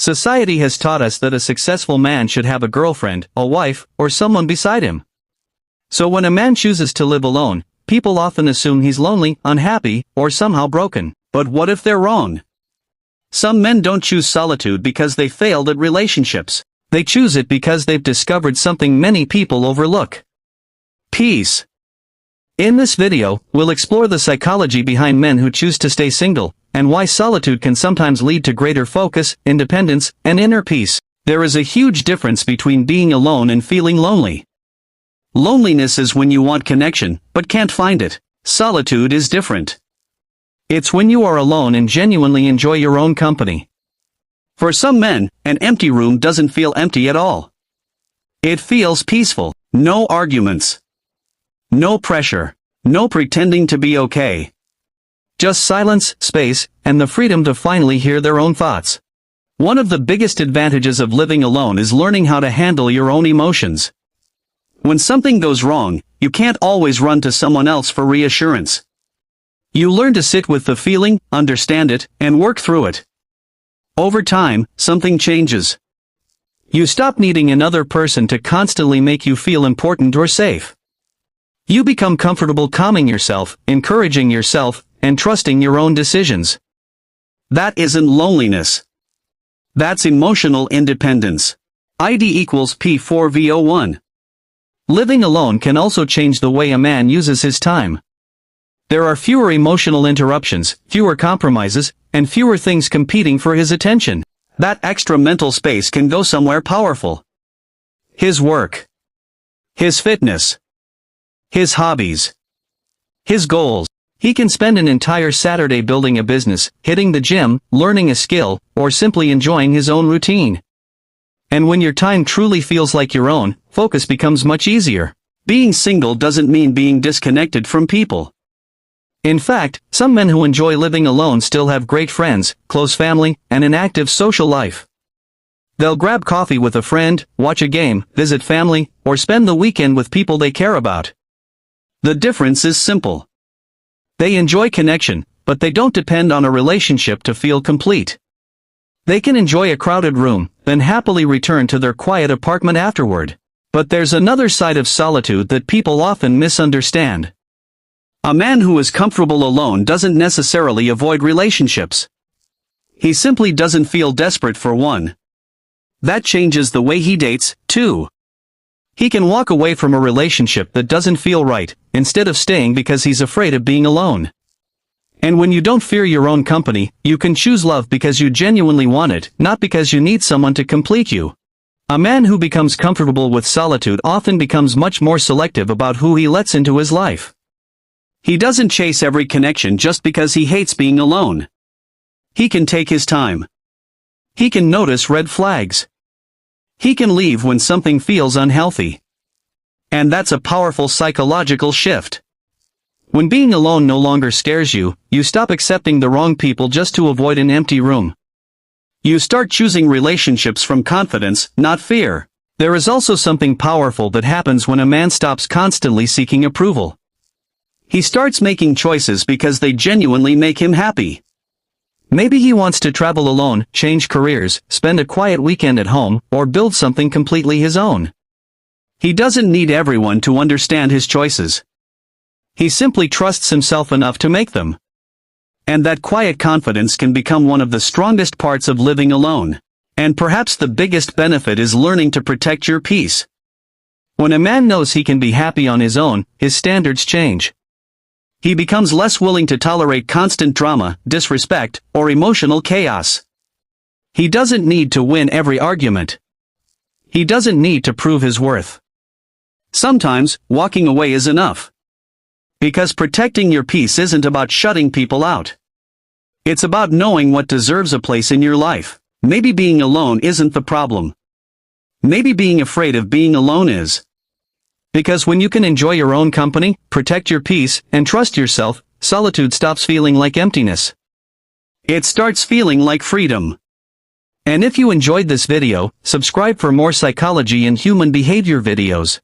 Society has taught us that a successful man should have a girlfriend, a wife, or someone beside him. So when a man chooses to live alone, people often assume he's lonely, unhappy, or somehow broken. But what if they're wrong? Some men don't choose solitude because they failed at relationships. They choose it because they've discovered something many people overlook: peace. In this video, we'll explore the psychology behind men who choose to stay single, and why solitude can sometimes lead to greater focus, independence, and inner peace. There is a huge difference between being alone and feeling lonely. Loneliness is when you want connection, but can't find it. Solitude is different. It's when you are alone and genuinely enjoy your own company. For some men, an empty room doesn't feel empty at all. It feels peaceful. No arguments. No pressure. No pretending to be okay. Just silence, space, and the freedom to finally hear their own thoughts. One of the biggest advantages of living alone is learning how to handle your own emotions. When something goes wrong, you can't always run to someone else for reassurance. You learn to sit with the feeling, understand it, and work through it. Over time, something changes. You stop needing another person to constantly make you feel important or safe. You become comfortable calming yourself, encouraging yourself, and trusting your own decisions. That isn't loneliness. That's emotional independence. ID equals P4V01. Living alone can also change the way a man uses his time. There are fewer emotional interruptions, fewer compromises, and fewer things competing for his attention. That extra mental space can go somewhere powerful. His work. His fitness. His hobbies. His goals. He can spend an entire Saturday building a business, hitting the gym, learning a skill, or simply enjoying his own routine. And when your time truly feels like your own, focus becomes much easier. Being single doesn't mean being disconnected from people. In fact, some men who enjoy living alone still have great friends, close family, and an active social life. They'll grab coffee with a friend, watch a game, visit family, or spend the weekend with people they care about. The difference is simple. They enjoy connection, but they don't depend on a relationship to feel complete. They can enjoy a crowded room, then happily return to their quiet apartment afterward. But there's another side of solitude that people often misunderstand. A man who is comfortable alone doesn't necessarily avoid relationships. He simply doesn't feel desperate for one. That changes the way he dates, too. He can walk away from a relationship that doesn't feel right, instead of staying because he's afraid of being alone. And when you don't fear your own company, you can choose love because you genuinely want it, not because you need someone to complete you. A man who becomes comfortable with solitude often becomes much more selective about who he lets into his life. He doesn't chase every connection just because he hates being alone. He can take his time. He can notice red flags. He can leave when something feels unhealthy. And that's a powerful psychological shift. When being alone no longer scares you, you stop accepting the wrong people just to avoid an empty room. You start choosing relationships from confidence, not fear. There is also something powerful that happens when a man stops constantly seeking approval. He starts making choices because they genuinely make him happy. Maybe he wants to travel alone, change careers, spend a quiet weekend at home, or build something completely his own. He doesn't need everyone to understand his choices. He simply trusts himself enough to make them. And that quiet confidence can become one of the strongest parts of living alone. And perhaps the biggest benefit is learning to protect your peace. When a man knows he can be happy on his own, his standards change. He becomes less willing to tolerate constant drama, disrespect, or emotional chaos. He doesn't need to win every argument. He doesn't need to prove his worth. Sometimes, walking away is enough. Because protecting your peace isn't about shutting people out. It's about knowing what deserves a place in your life. Maybe being alone isn't the problem. Maybe being afraid of being alone is. Because when you can enjoy your own company, protect your peace, and trust yourself, solitude stops feeling like emptiness. It starts feeling like freedom. And if you enjoyed this video, subscribe for more psychology and human behavior videos.